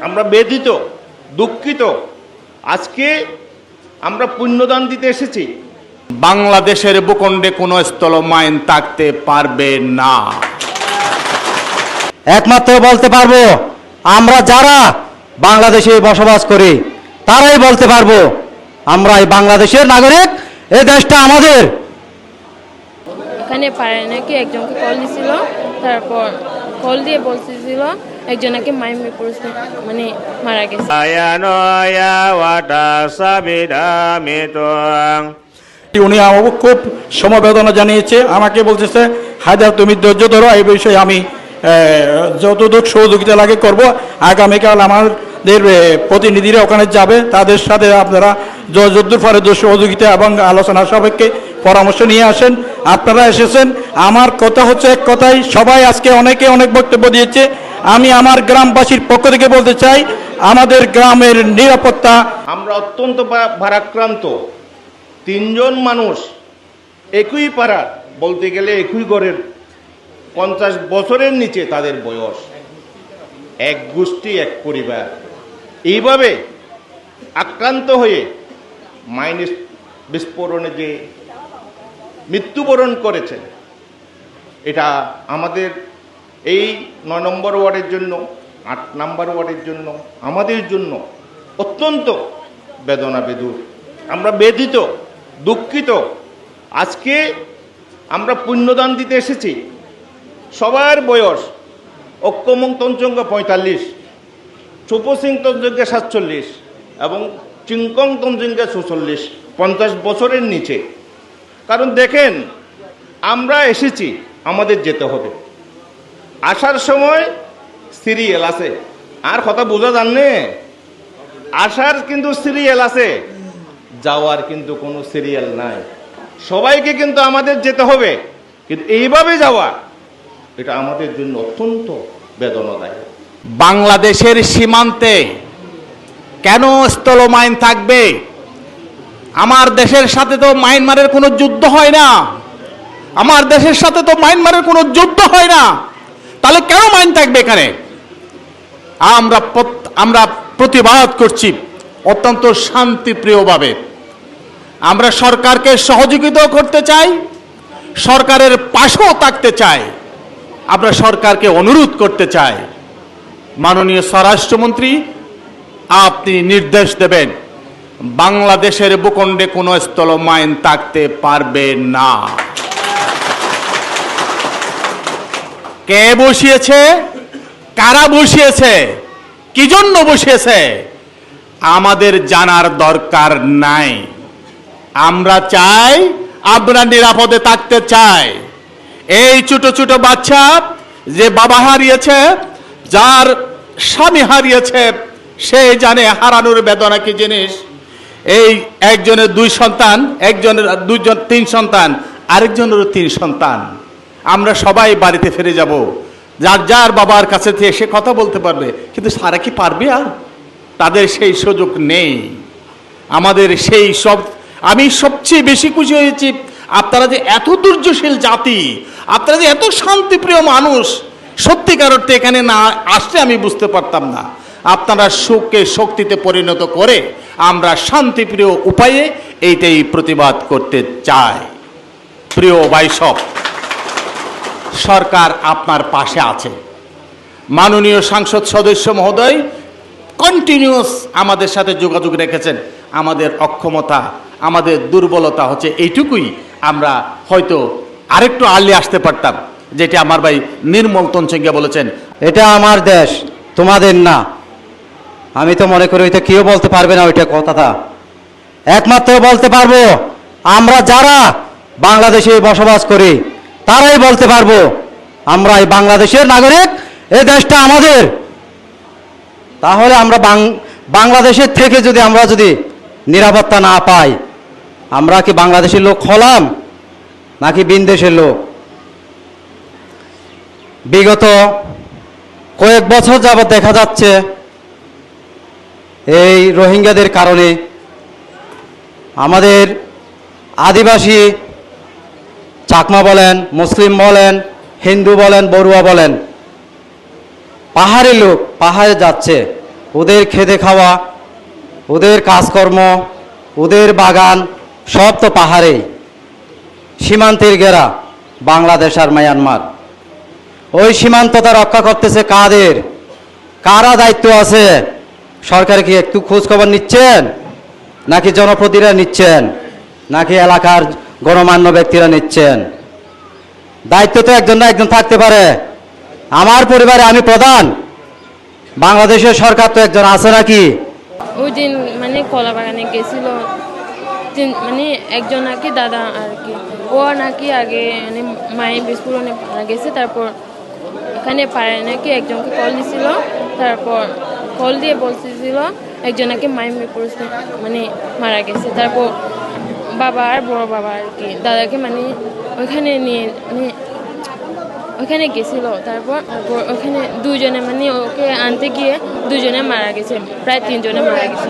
আমরা ব্যথিত, দুঃখিত। আজকে আমরা পুণ্যদান দিতে এসেছি। বাংলাদেশের ভূখণ্ডে কোনো স্থল মাইন থাকতে পারবে না। একমাত্র বলতে পারবো আমরা যারা বাংলাদেশে বসবাস করি তারাই বলতে পারবো আমরা এই বাংলাদেশের নাগরিক, এই দেশটা আমাদের। এখানে পারে নাকি একজনকে কল দিছিল, তারপর কল দিয়ে বলতেছিল একজনকে মাইমে পড়েছে, মানে মারা গেছে। উনি আমাকে খুব সমবেদনা জানিয়েছে, আমাকে বলতেছে হায়দার তুমি ধৈর্য ধরো, এই বিষয়ে আমি যতদূর সহযোগিতা লাগে করব। আগামীকাল আমাদের প্রতিনিধিরা ওখানে যাবে, তাদের সাথে আপনারা যতদূর পরে সহযোগিতা এবং আলোচনা সাপেক্ষে পরামর্শ নিয়ে আসেন। আপনারা এসেছেন, আমার কথা হচ্ছে এক কথাই, সবাই আজকে অনেকে অনেক বক্তব্য দিয়েছে। আমি আমার গ্রামবাসীর পক্ষ থেকে বলতে চাই আমাদের গ্রামের নিরাপত্তা। আমরা অত্যন্ত ভারাক্রান্ত। 3 জন মানুষ একই পাড়ার, বলতে গেলে একই ঘরের, 50 বছরের নিচে তাদের বয়স, এক গোষ্ঠী এক পরিবার, এইভাবে আক্রান্ত হয়ে মাইন বিস্ফোরণে যে মৃত্যুবরণ করেছেন, এটা আমাদের এই 9 নম্বর ওয়ার্ডের জন্য, 8 নম্বর ওয়ার্ডের জন্য, আমাদের জন্য অত্যন্ত বেদনাবেদুর। আমরা ব্যথিত, দুঃখিত। আজকে আমরা পুণ্যদান দিতে এসেছি। সবার বয়স অক্ষমং তঞ্চঙ্গ 45, চুপসিং তঞ্চঙ্গে 47 এবং চিংকং তঞ্চঙ্গে 46, 50 বছরের নিচে। কারণ দেখেন, আমরা এসেছি, আমাদের যেতে হবে। আসার সময় সিরিয়াল আছে, আর কথা বোঝা জাননে, আসার কিন্তু সিরিয়াল আছে, যাওয়ার কিন্তু কোনো সিরিয়াল নাই। সবাইকে কিন্তু আমাদের যেতে হবে, কিন্তু এইভাবে যাওয়া এটা আমাদের জন্য অত্যন্ত বেদনাদায়ক। বাংলাদেশের সীমান্তে কেন স্থল মাইন থাকবে? আমার দেশের সাথে তো মায়ানমারের কোনো যুদ্ধ হয় না, আমার দেশের সাথে তো মায়ানমারের কোনো যুদ্ধ হয় না, তাহলে কেন মাইন থাকবে এখানে? আমরা প্রতিবাদ করছি অত্যন্ত শান্তিপ্রিয়ভাবে। আমরা সরকারকে সহযোগিতা করতে চাই, সরকারের পাশেও থাকতে চাই। আমরা সরকারকে অনুরোধ করতে চাই, মাননীয় স্বরাষ্ট্রমন্ত্রী, আপনি নির্দেশ দেবেন বাংলাদেশের ভূখণ্ডে কোনো স্থল মাইন থাকতে পারবে না। কে বসিয়েছে, কারা বসিয়েছে, কি জন্য বসিয়েছে আমাদের জানার দরকার নাই। আমরা চাই আমরা নিরাপদে থাকতে চাই। এই ছোট ছোট বাচ্চা যে বাবা হারিয়েছে, যার স্বামী হারিয়েছে, সে জানে হারানোর বেদনা কি জিনিস। এই একজনের 2 সন্তান, একজনের 3 সন্তান, আরেকজনেরও 3 সন্তান। আমরা সবাই বাড়িতে ফিরে যাব, যার যার বাবার কাছে থেকে সে কথা বলতে পারবে, কিন্তু সারা কি পারবে? আর তাদের সেই সুযোগ নেই। আমাদের সেই সব, আমি সবচেয়ে বেশি খুশি হয়েছি আপনারা যে এত ধৈর্যশীল জাতি, আপনারা যে এত শান্তিপ্রিয় মানুষ, সত্যিকার অর্থে এখানে না আসলে আমি বুঝতে পারতাম না। আপনারা সুখকে শক্তিতে পরিণত করে আমরা শান্তিপ্রিয় উপায়ে এইটাই প্রতিবাদ করতে চাই। প্রিয় ভাইসব, সরকার আপনার পাশে আছে। মাননীয় সংসদ সদস্য মহোদয় কন্টিনিউয়াস আমাদের সাথে যোগাযোগ রেখেছেন। আমাদের অক্ষমতা, আমাদের দুর্বলতা হচ্ছে এইটুকুই, আমরা হয়তো আরেকটু আর্লি আসতে পারতাম, যেটা আমার ভাই নির্মল তঞ্চঙ্গিয়া বলেছেন, এটা আমার দেশ, তোমাদের না। আমি তো মনে করি ওইটা কেউ বলতে পারবে না ওইটা কথাটা। একমাত্র বলতে পারবো আমরা যারা বাংলাদেশে বসবাস করি তারাই বলতে পারবো আমরা এই বাংলাদেশের নাগরিক, এই দেশটা আমাদের। তাহলে আমরা বাংলাদেশের থেকে আমরা যদি নিরাপত্তা না পাই, আমরা কি বাংলাদেশের লোক হলাম নাকি বিদেশের লোক? বিগত কয়েক বছর যাবৎ দেখা যাচ্ছে এই রোহিঙ্গাদের কারণে আমাদের আদিবাসী, চাকমা বলেন, মুসলিম বলেন, হিন্দু বলেন, বড়ুয়া বলেন, পাহাড়ি লোক পাহাড়ে যাচ্ছে, ওদের খেতে খাওয়া, ওদের কাজকর্ম, ওদের বাগান সব তো পাহাড়েই, সীমান্তের ঘেরা বাংলাদেশ আর মায়ানমার। ওই সীমান্তটা রক্ষা করতেছে কাদের, কারা দায়িত্ব আছে? সরকার কি একটু খোঁজ খবর নিচ্ছেন, নাকি জনপ্রতিনিধিরা নিচ্ছেন, নাকি এলাকার গণমান্য ব্যক্তিরা নিচ্ছেন? দায়িত্ব তো একজন না একজন থাকতে পারে। আমার পরিবারে আমি প্রধান, বাংলাদেশের সরকার তো একজন আছে নাকি? ওই দিন মানে কলা বাগানে গেছিল, মানে একজন নাকি দাদা আর কি, ও নাকি আগে মানে মায়ের বিস্ফোরণে মারা গেছে। তারপর এখানে পাড়ায় নাকি একজনকে কল দিছিল, তারপর কল দিয়ে বলতেছিল একজন নাকি মায়ের মানে মারা গেছে। তারপর বাবা আর বড় বাবা আর কি দাদাকে মানে ওইখানে নিয়ে মানে ওখানে গেছিল। তারপর ওখানে দুজনে মানে ওকে আনতে গিয়ে দুজনে মারা গেছে, প্রায় 3 জনে মারা গেছে।